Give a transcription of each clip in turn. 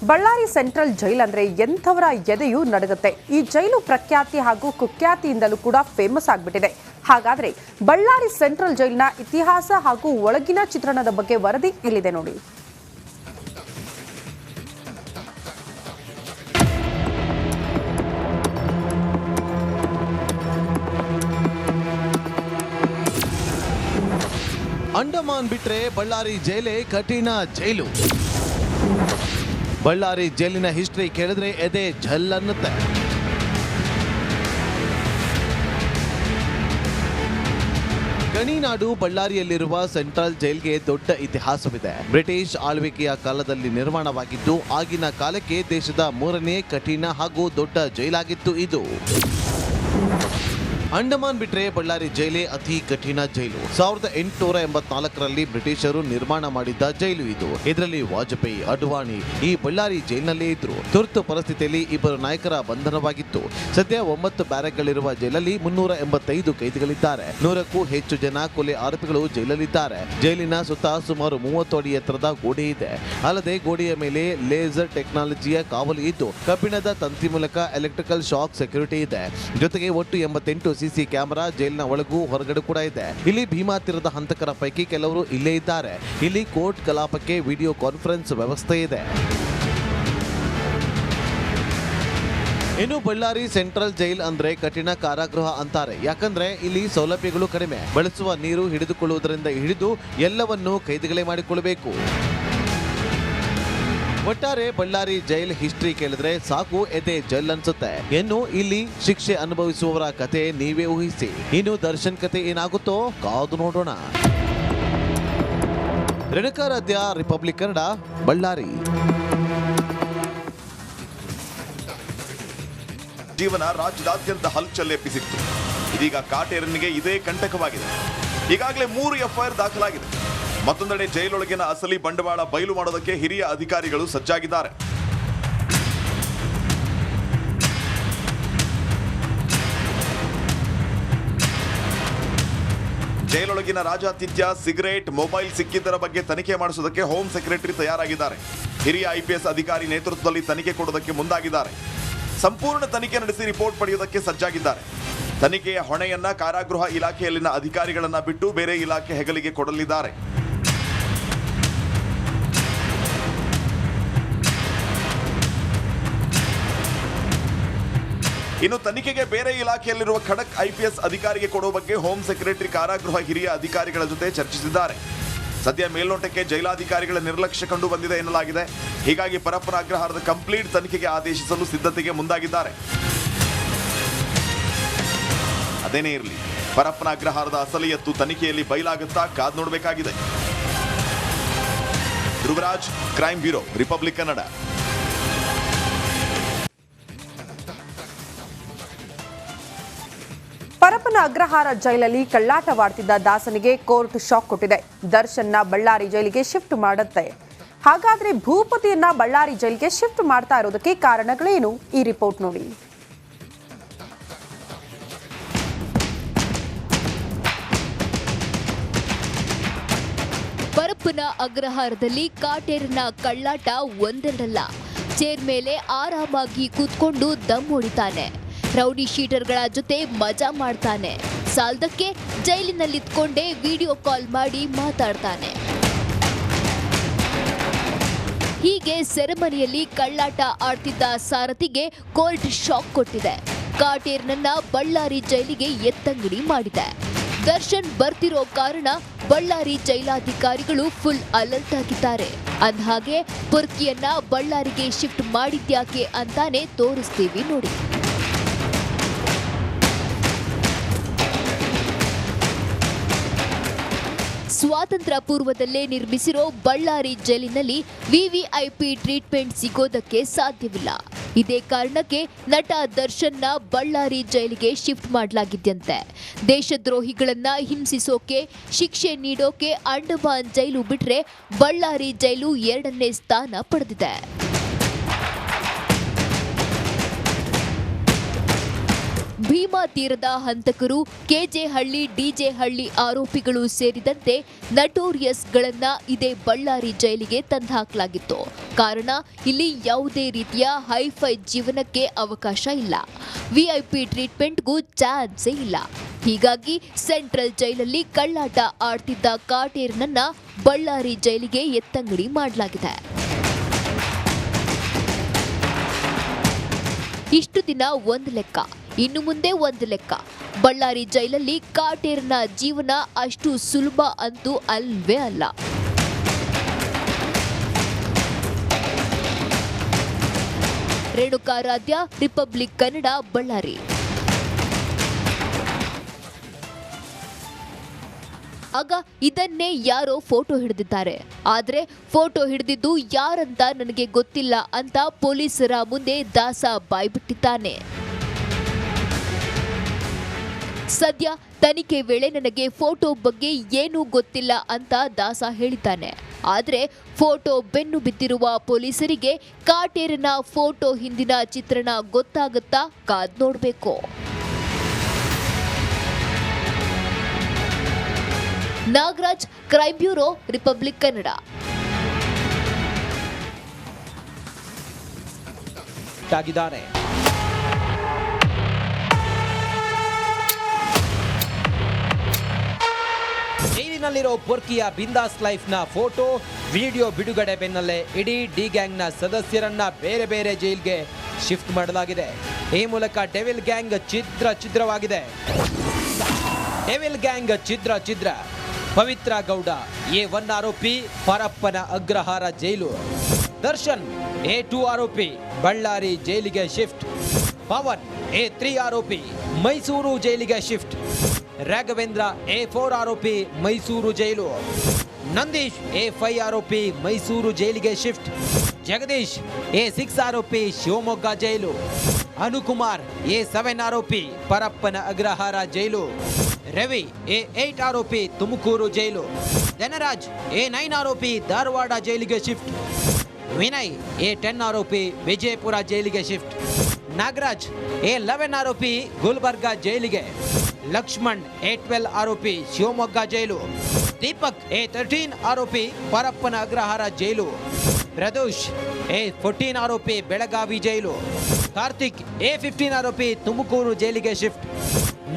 Ballari central jail ಅಂದ್ರೆ ಎಂಥವರ ಎದೆಯೂ ನಡುಗುತ್ತೆ. ಈ ಜೈಲು ಪ್ರಖ್ಯಾತಿ ಹಾಗೂ ಕುಖ್ಯಾತಿಯಿಂದಲೂ ಕೂಡ ಫೇಮಸ್ ಆಗಿಬಿಟ್ಟಿದೆ. ಹಾಗಾದ್ರೆ ಬಳ್ಳಾರಿ ಸೆಂಟ್ರಲ್ ಜೈಲಿನ ಇತಿಹಾಸ ಹಾಗೂ ಒಳಗಿನ ಚಿತ್ರಣದ ಬಗ್ಗೆ ವರದಿ ಇಲ್ಲಿದೆ ನೋಡಿ. ಅಂಡಮಾನ್ ಬಿಟ್ರೆ ಬಳ್ಳಾರಿ ಜೈಲೇ ಕಠಿಣ ಜೈಲು. ಬಳ್ಳಾರಿ ಜೈಲಿನ ಹಿಸ್ಟ್ರಿ ಕೇಳಿದ್ರೆ ಎದೆ ಝಲ್ ಅನ್ನುತ್ತೆ. ಗಣಿನಾಡು ಬಳ್ಳಾರಿಯಲ್ಲಿರುವ ಸೆಂಟ್ರಲ್ ಜೈಲ್ಗೆ ದೊಡ್ಡ ಇತಿಹಾಸವಿದೆ. ಬ್ರಿಟಿಷ್ ಆಳ್ವಿಕೆಯ ಕಾಲದಲ್ಲಿ ನಿರ್ಮಾಣವಾಗಿದ್ದು ಆಗಿನ ಕಾಲಕ್ಕೆ ದೇಶದ 3ನೇ ಕಠಿಣ ಹಾಗೂ ದೊಡ್ಡ ಜೈಲಾಗಿತ್ತು ಇದು. ಅಂಡಮಾನ್ ಬಿಟ್ರೆ ಬಳ್ಳಾರಿ ಜೈಲೇ ಅತಿ ಕಠಿಣ ಜೈಲು. 1884ರಲ್ಲಿ ಬ್ರಿಟಿಷರು ನಿರ್ಮಾಣ ಮಾಡಿದ್ದ ಜೈಲು ಇದು. ಇದರಲ್ಲಿ ವಾಜಪೇಯಿ, ಅಡ್ವಾಣಿ ಈ ಬಳ್ಳಾರಿ ಜೈಲಿನಲ್ಲೇ ಇದ್ರು. ತುರ್ತು ಪರಿಸ್ಥಿತಿಯಲ್ಲಿ ಇಬ್ಬರು ನಾಯಕರ ಬಂಧನವಾಗಿತ್ತು. ಸದ್ಯ 9 ಬ್ಯಾರಕ್ಗಳಿರುವ ಜೈಲಲ್ಲಿ 385 ಕೈದಿಗಳಿದ್ದಾರೆ. 100ಕ್ಕೂ ಹೆಚ್ಚು ಜನ ಕೊಲೆ ಆರೋಪಿಗಳು ಜೈಲಲ್ಲಿದ್ದಾರೆ. ಜೈಲಿನ ಸುತ್ತ ಸುಮಾರು 30 ಅಡಿ ಎತ್ತರದ ಗೋಡೆ ಇದೆ. ಅಲ್ಲದೆ ಗೋಡೆಯ ಮೇಲೆ ಲೇಸರ್ ಟೆಕ್ನಾಲಜಿಯ ಕಾವಲು ಇದ್ದು ಕಬ್ಬಿಣದ ತಂತಿ ಮೂಲಕ ಎಲೆಕ್ಟ್ರಿಕಲ್ ಶಾಕ್ ಸೆಕ್ಯೂರಿಟಿ ಇದೆ. ಜೊತೆಗೆ ಒಟ್ಟು 88 ಸಿಸಿ ಕ್ಯಾಮೆರಾ ಜೈಲಿನ ಒಳಗೂ ಹೊರಗಡೆ ಕೂಡ ಇದೆ. ಇಲ್ಲಿ ಭೀಮಾ ತೀರದ ಹಂತಕರ ಪೈಕಿ ಕೆಲವರು ಇಲ್ಲೇ ಇದ್ದಾರೆ. ಇಲ್ಲಿ ಕೋರ್ಟ್ ಕಲಾಪಕ್ಕೆ ವಿಡಿಯೋ ಕಾನ್ಫರೆನ್ಸ್ ವ್ಯವಸ್ಥೆ ಇದೆ. ಇನ್ನು ಬಳ್ಳಾರಿ ಸೆಂಟ್ರಲ್ ಜೈಲ್ ಅಂದ್ರೆ ಕಠಿಣ ಕಾರಾಗೃಹ ಅಂತಾರೆ. ಯಾಕಂದ್ರೆ ಇಲ್ಲಿ ಸೌಲಭ್ಯಗಳು ಕಡಿಮೆ, ಬಳಸುವ ನೀರು ಹಿಡಿದುಕೊಳ್ಳುವುದರಿಂದ ಹಿಡಿದು ಎಲ್ಲವನ್ನೂ ಕೈದಿಗಳೇ ಮಾಡಿಕೊಳ್ಳಬೇಕು. ಒಟ್ಟಾರೆ ಬಳ್ಳಾರಿ ಜೈಲ್ ಹಿಸ್ಟ್ರಿ ಕೇಳಿದ್ರೆ ಸಾಕು ಎದೆ ಜೈಲ್ ಅನ್ಸುತ್ತೆ. ಇನ್ನು ಇಲ್ಲಿ ಶಿಕ್ಷೆ ಅನುಭವಿಸುವವರ ಕತೆ ನೀವೇ ಊಹಿಸಿ. ಇನ್ನು ದರ್ಶನ್ ಕತೆ ಏನಾಗುತ್ತೋ ಕಾದು ನೋಡೋಣ. ರೇಣುಕಾರಾಧ್ಯ, ರಿಪಬ್ಲಿಕ್ ಕನ್ನಡ, ಬಳ್ಳಾರಿ. ಜೀವನ ರಾಜ್ಯದಾದ್ಯಂತ ಹಲ್ಚಲ್ ಎಬ್ಬಿಸಿತ್ತು. ಇದೀಗ ಕಾಟೇರನಿಗೆ ಇದೇ ಕಂಟಕವಾಗಿದೆ. ಈಗಾಗಲೇ 3 ಎಫ್ಐಆರ್ ದಾಖಲಾಗಿದೆ. ಮತ್ತೊಂದೆಡೆ ಜೈಲೊಳಗಿನ ಅಸಲಿ ಬಂಡವಾಳ ಬಯಲು ಮಾಡೋದಕ್ಕೆ ಹಿರಿಯ ಅಧಿಕಾರಿಗಳು ಸಜ್ಜಾಗಿದ್ದಾರೆ. ಜೈಲೊಳಗಿನ ರಾಜಾತಿಥ್ಯ, ಸಿಗರೇಟ್, ಮೊಬೈಲ್ ಸಿಕ್ಕಿದ್ದರ ಬಗ್ಗೆ ತನಿಖೆ ಮಾಡಿಸೋದಕ್ಕೆ ಹೋಮ್ ಸೆಕ್ರೆಟರಿ ತಯಾರಾಗಿದ್ದಾರೆ. ಹಿರಿಯ IPS ಅಧಿಕಾರಿ ನೇತೃತ್ವದಲ್ಲಿ ತನಿಖೆ ಕೊಡೋದಕ್ಕೆ ಮುಂದಾಗಿದ್ದಾರೆ. ಸಂಪೂರ್ಣ ತನಿಖೆ ನಡೆಸಿ ರಿಪೋರ್ಟ್ ಪಡೆಯೋದಕ್ಕೆ ಸಜ್ಜಾಗಿದ್ದಾರೆ. ತನಿಖೆಯ ಹೊಣೆಯನ್ನ ಕಾರಾಗೃಹ ಇಲಾಖೆಯಲ್ಲಿನ ಅಧಿಕಾರಿಗಳನ್ನ ಬಿಟ್ಟು ಬೇರೆ ಇಲಾಖೆ ಹೆಗಲಿಗೆ ಕೊಡಲಿದ್ದಾರೆ. ಇನ್ನು ತನಿಖೆಗೆ ಬೇರೆ ಇಲಾಖೆಯಲ್ಲಿರುವ ಖಡಕ್ IPS ಅಧಿಕಾರಿಗೆ ಕೊಡುವ ಬಗ್ಗೆ ಹೋಮ್ ಸೆಕ್ರೆಟರಿ ಕಾರಾಗೃಹ ಹಿರಿಯ ಅಧಿಕಾರಿಗಳ ಜೊತೆ ಚರ್ಚಿಸಿದ್ದಾರೆ. ಸದ್ಯ ಮೇಲ್ನೋಟಕ್ಕೆ ಜೈಲಾಧಿಕಾರಿಗಳ ನಿರ್ಲಕ್ಷ್ಯ ಕಂಡು ಬಂದಿದೆ ಎನ್ನಲಾಗಿದೆ. ಹೀಗಾಗಿ ಪರಪ್ಪನ ಅಗ್ರಹಾರದ ಕಂಪ್ಲೀಟ್ ತನಿಖೆಗೆ ಆದೇಶಿಸಲು ಸಿದ್ಧತೆಗೆ ಮುಂದಾಗಿದ್ದಾರೆ. ಅದೇನೇ ಇರಲಿ, ಪರಪ್ಪನ ಅಗ್ರಹಾರದ ಅಸಲಿ ಎತ್ತು ತನಿಖೆಯಲ್ಲಿ ಬಯಲಾಗುತ್ತಾ ಕಾದ್ ನೋಡಬೇಕಾಗಿದೆ. Dhruvaraj, crime bureau, Republic Kannada. Parappana Agrahara ಜೈಲಲ್ಲಿ ಕಳ್ಳಾಟವಾಡ್ತಿದ್ದ ದಾಸನಿಗೆ ಕೋರ್ಟ್ ಶಾಕ್ ಕೊಟ್ಟಿದೆ. ದರ್ಶನ್ನ ಬಳ್ಳಾರಿ ಜೈಲಿಗೆ ಶಿಫ್ಟ್ ಮಾಡುತ್ತೆ. ಹಾಗಾದ್ರೆ ಭೂಪತಿಯನ್ನ ಬಳ್ಳಾರಿ ಜೈಲಿಗೆ ಶಿಫ್ಟ್ ಮಾಡ್ತಾ ಇರೋದಕ್ಕೆ ಕಾರಣಗಳೇನು? ಈ ರಿಪೋರ್ಟ್ ನೋಡಿ. ಪರಪ್ಪನ ಅಗ್ರಹಾರದಲ್ಲಿ ಕಾಟೇರನ ಕಳ್ಳಾಟ ಒಂದೆರಡಲ್ಲ. ಚೇರ್ ಮೇಲೆ ಆರಾಮಾಗಿ ಕೂತ್ಕೊಂಡು ದಮ್ ಹೊಡಿತಾನೆ. ರೌಡಿ ಶೀಟರ್ಗಳ ಜೊತೆ ಮಜಾ ಮಾಡ್ತಾನೆ. ಸಾಲದಕ್ಕೆ ಜೈಲಿನಲ್ಲಿತ್ಕೊಂಡೇ ವಿಡಿಯೋ ಕಾಲ್ ಮಾಡಿ ಮಾತಾಡ್ತಾನೆ. ಹೀಗೆ ಸೆರೆಮನಿಯಲ್ಲಿ ಕಳ್ಳಾಟ ಆಡ್ತಿದ್ದ ಸಾರಥಿಗೆ ಕೋರ್ಟ್ ಶಾಕ್ ಕೊಟ್ಟಿದೆ. ಕಾಟೇರ್ನನ್ನ ಬಳ್ಳಾರಿ ಜೈಲಿಗೆ ಎತ್ತಂಗಡಿ ಮಾಡಿದೆ. ದರ್ಶನ್ ಬರ್ತಿರೋ ಕಾರಣ ಬಳ್ಳಾರಿ ಜೈಲಾಧಿಕಾರಿಗಳು ಫುಲ್ ಅಲರ್ಟ್ ಆಗಿದ್ದಾರೆ. ಅಂದ್ಹಾಗೆ ಪುರ್ಕಿಯನ್ನ ಬಳ್ಳಾರಿಗೆ ಶಿಫ್ಟ್ ಮಾಡಿದ್ಯಾಕೆ ಅಂತಾನೆ ತೋರಿಸ್ತೀವಿ ನೋಡಿ. ಸ್ವಾತಂತ್ರ್ಯ ಪೂರ್ವದಲ್ಲೇ ನಿರ್ಮಿಸಿರೋ ಬಳ್ಳಾರಿ ಜೈಲಿನಲ್ಲಿ VVIP ಟ್ರೀಟ್ಮೆಂಟ್ ಸಿಗೋದಕ್ಕೆ ಸಾಧ್ಯವಿಲ್ಲ. ಇದೇ ಕಾರಣಕ್ಕೆ ನಟ ದರ್ಶನ್ನ ಬಳ್ಳಾರಿ ಜೈಲಿಗೆ ಶಿಫ್ಟ್ ಮಾಡಲಾಗಿದ್ದಂತೆ. ದೇಶದ್ರೋಹಿಗಳನ್ನ ಹಿಂಸಿಸೋಕೆ, ಶಿಕ್ಷೆ ನೀಡೋಕೆ ಅಂಡಮಾನ್ ಜೈಲು ಬಿಟ್ರೆ ಬಳ್ಳಾರಿ ಜೈಲು 2ನೇ ಸ್ಥಾನ ಪಡೆದಿದೆ. ಭೀಮಾ ತೀರದ ಹಂತಕರು, ಕೆಜೆ ಹಳ್ಳಿ, ಡಿಜೆ ಹಳ್ಳಿ ಆರೋಪಿಗಳು ಸೇರಿದಂತೆ ನಟೋರಿಯಸ್ಗಳನ್ನ ಇದೇ ಬಳ್ಳಾರಿ ಜೈಲಿಗೆ ತಂದುಹಾಕಲಾಗಿತ್ತು. ಕಾರಣ ಇಲ್ಲಿ ಯಾವುದೇ ರೀತಿಯ ಹೈಫೈ ಜೀವನಕ್ಕೆ ಅವಕಾಶ ಇಲ್ಲ, ವಿಐಪಿ ಟ್ರೀಟ್ಮೆಂಟ್ಗೂ ಚಾನ್ಸೇ ಇಲ್ಲ. ಹೀಗಾಗಿ ಸೆಂಟ್ರಲ್ ಜೈಲಲ್ಲಿ ಕಳ್ಳಾಟ ಆಡ್ತಿದ್ದ ಕಾಟೇರನನ್ನ ಬಳ್ಳಾರಿ ಜೈಲಿಗೆ ಎತ್ತಂಗಡಿ ಮಾಡಲಾಗಿದೆ. ಇಷ್ಟು ದಿನ ಒಂದು ಲೆಕ್ಕ, ಇನ್ನು ಮುಂದೆ ಒಂದು ಲೆಕ್ಕ. ಬಳ್ಳಾರಿ ಜೈಲಲ್ಲಿ ಕಾಟೇರನ ಜೀವನ ಅಷ್ಟು ಸುಲಭ ಅಂತೂ ಅಲ್ವೇ ಅಲ್ಲ. ರೇಣುಕಾರಾಧ್ಯ, ರಿಪಬ್ಲಿಕ್ ಕನ್ನಡ, ಬಳ್ಳಾರಿ. ಆಗ ಇದನ್ನೇ ಯಾರೋ ಫೋಟೋ ಹಿಡಿದಿದ್ದಾರೆ. ಆದ್ರೆ ಫೋಟೋ ಹಿಡಿದಿದ್ದು ಯಾರಂತ ನನಗೆ ಗೊತ್ತಿಲ್ಲ ಅಂತ ಪೊಲೀಸರ ಮುಂದೆ ದಾಸ ಬಾಯ್ಬಿಟ್ಟಿದ್ದಾನೆ. ಸದ್ಯ ತನಿಖೆ ವೇಳೆ ನನಗೆ ಫೋಟೋ ಬಗ್ಗೆ ಏನೂ ಗೊತ್ತಿಲ್ಲ ಅಂತ ದಾಸ ಹೇಳಿದ್ದಾನೆ. ಆದ್ರೆ ಫೋಟೋ ಬೆನ್ನು ಬಿದ್ದಿರುವ ಪೊಲೀಸರಿಗೆ ಕಾಟೇರನ ಫೋಟೋ ಹಿಂದಿನ ಚಿತ್ರಣ ಗೊತ್ತಾಗುತ್ತಾ? ಕಾದ್ ನೋಡ್ಬೇಕು. Nagaraj, crime bureau, Republic Kannada. ಜೈಲಿನಲ್ಲಿರೋ ಪೊರ್ಕಿಯ ಬಿಂದಾಸ್ ಲೈಫ್ನ ಫೋಟೋ, ವಿಡಿಯೋ ಬಿಡುಗಡೆ ಬೆನ್ನಲ್ಲೇ ಇಡೀ ಡಿ ಗ್ಯಾಂಗ್ನ ಸದಸ್ಯರನ್ನ ಬೇರೆ ಬೇರೆ ಜೈಲ್ಗೆ ಶಿಫ್ಟ್ ಮಾಡಲಾಗಿದೆ. ಈ ಮೂಲಕ ಡೆವಿಲ್ ಗ್ಯಾಂಗ್ ಛಿದ್ರವಾಗಿದೆ. ಡೆವಿಲ್ ಗ್ಯಾಂಗ್ ಛಿದ್ರ. ಪವಿತ್ರ ಗೌಡ A1 ಆರೋಪಿ, ಪರಪ್ಪನ ಅಗ್ರಹಾರ ಜೈಲು. ದರ್ಶನ್ A2 ಆರೋಪಿ, ಬಳ್ಳಾರಿ ಜೈಲಿಗೆ ಶಿಫ್ಟ್. ಪವನ್ A3 ಆರೋಪಿ, ಮೈಸೂರು ಜೈಲಿಗೆ ಶಿಫ್ಟ್. ರಾಘವೇಂದ್ರ A4 ಆರೋಪಿ, ಮೈಸೂರು ಜೈಲು. ನಂದೀಶ್ A5 ಆರೋಪಿ, ಮೈಸೂರು ಜೈಲಿಗೆ ಶಿಫ್ಟ್. ಜಗದೀಶ್ A6 ಆರೋಪಿ, ಶಿವಮೊಗ್ಗ ಜೈಲು. ಅನುಕುಮಾರ್ A7 ಆರೋಪಿ, ಪರಪ್ಪನ ಅಗ್ರಹಾರ ಜೈಲು. ರವಿ A8 ಆರೋಪಿ, ತುಮಕೂರು ಜೈಲು. ಧನರಾಜ್ A9 ಆರೋಪಿ, ಧಾರವಾಡ ಜೈಲಿಗೆ ಶಿಫ್ಟ್. ವಿನಯ್ A10 ಆರೋಪಿ, ವಿಜಯಪುರ ಜೈಲಿಗೆ ಶಿಫ್ಟ್. ನಾಗರಾಜ್ A11 ಆರೋಪಿ, ಗುಲ್ಬರ್ಗಾ ಜೈಲಿಗೆ. ಲಕ್ಷ್ಮಣ್ A12 ಆರೋಪಿ, ಶಿವಮೊಗ್ಗ ಜೈಲು. ದೀಪಕ್ A13 ಆರೋಪಿ, ಪರಪ್ಪನ ಅಗ್ರಹಾರ ಜೈಲು. ಪ್ರದೋಷ್ A14 ಆರೋಪಿ, ಬೆಳಗಾವಿ ಜೈಲು. ಕಾರ್ತಿಕ್ A15 ಆರೋಪಿ, ತುಮಕೂರು ಜೈಲಿಗೆ ಶಿಫ್ಟ್.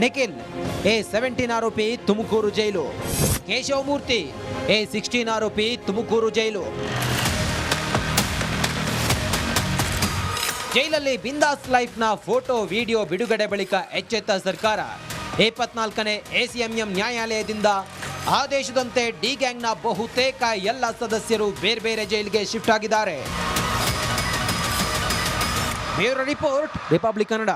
ನಿಖಿಲ್ A17 ಆರೋಪಿ, ತುಮಕೂರು ಜೈಲು. ಕೇಶವಮೂರ್ತಿ A16 ಆರೋಪಿ, ತುಮಕೂರು ಜೈಲು. ಜೈಲಲ್ಲಿ ಬಿಂದಾಸ್ ಲೈಫ್ನ ಫೋಟೋ, ವಿಡಿಯೋ ಬಿಡುಗಡೆ ಬಳಿಕ ಎಚ್ಚೆತ್ತ ಸರ್ಕಾರ 24ನೇ ACMM ನ್ಯಾಯಾಲಯದಿಂದ ಆದೇಶದಂತೆ ಡಿ ಗ್ಯಾಂಗ್ನ ಬಹುತೇಕ ಎಲ್ಲ ಸದಸ್ಯರು ಬೇರೆ ಬೇರೆ ಜೈಲಿಗೆ ಶಿಫ್ಟ್ ಆಗಿದ್ದಾರೆ. Bureau report, republic Kannada.